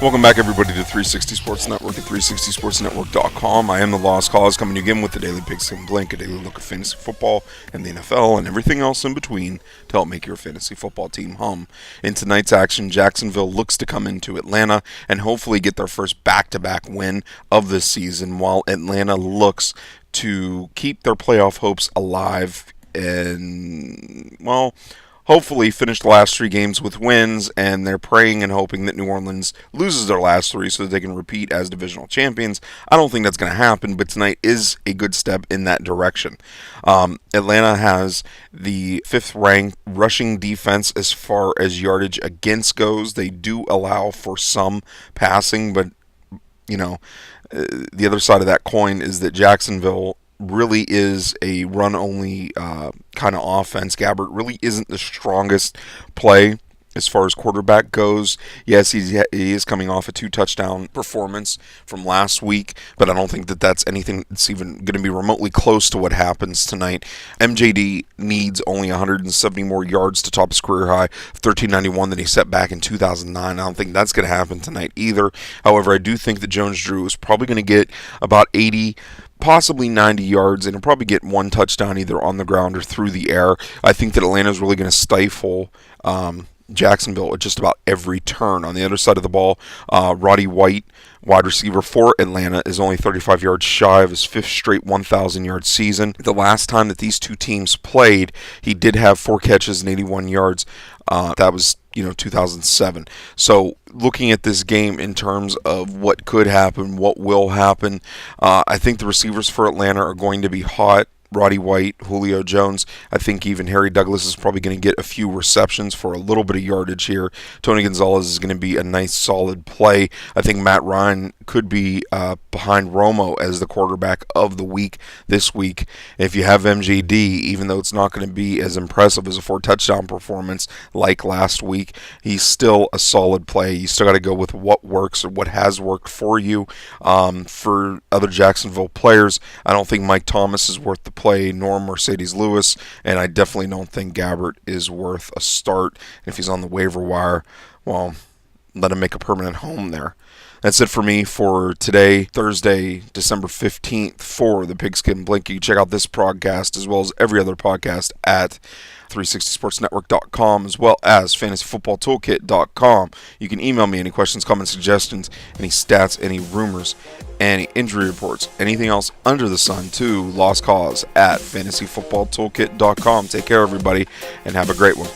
Welcome back, everybody, to 360 Sports Network at 360sportsnetwork.com. I am the Lost Cause, coming to you again with the Daily Pigskin Blink, a daily look at fantasy football and the NFL and everything else in between to help make your fantasy football team hum. In tonight's action, Jacksonville looks to come into Atlanta and hopefully get their first back-to-back win of this season, while Atlanta looks to keep their playoff hopes alive and, well, hopefully finish the last three games with wins, and they're praying and hoping that New Orleans loses their last three so that they can repeat as divisional champions. I don't think that's going to happen, but tonight is a good step in that direction. Atlanta has the fifth-ranked rushing defense as far as yardage against goes. They do allow for some passing, but, the other side of that coin is that Jacksonville really is a run-only kind of offense. Gabbert really isn't the strongest play as far as quarterback goes. Yes, he is coming off a 2-touchdown performance from last week, but I don't think that that's anything that's even going to be remotely close to what happens tonight. MJD needs only 170 more yards to top his career high of 1,391 that he set back in 2009. I don't think that's going to happen tonight either. However, I do think that Jones-Drew is probably going to get about 80, possibly 90 yards, and he'll probably get one touchdown either on the ground or through the air. I think that Atlanta's really going to stifle Jacksonville at just about every turn. On the other side of the ball, Roddy White, wide receiver for Atlanta, is only 35 yards shy of his fifth straight 1,000-yard season. The last time that these two teams played, he did have 4 catches and 81 yards. That was 2007. So looking at this game in terms of what could happen, what will happen, I think the receivers for Atlanta are going to be hot. Roddy White, Julio Jones. I think even Harry Douglas is probably going to get a few receptions for a little bit of yardage here. Tony Gonzalez is going to be a nice, solid play. I think Matt Ryan could be behind Romo as the quarterback of the week this week. If you have MJD, even though it's not going to be as impressive as a 4-touchdown performance like last week, he's still a solid play. You still got to go with what works or what has worked for you. For other Jacksonville players, I don't think Mike Thomas is worth the play, nor Mercedes Lewis, and I definitely don't think Gabbert is worth a start. If he's on the waiver wire, well, let him make a permanent home there. That's it for me for today, Thursday, December 15th, for the Pigskin Blink. You can check out this podcast as well as every other podcast at 360sportsnetwork.com, as well as fantasyfootballtoolkit.com. You can email me any questions, comments, suggestions, any stats, any rumors, any injury reports, anything else under the sun to lostcause at fantasyfootballtoolkit.com. Take care, everybody, and have a great one.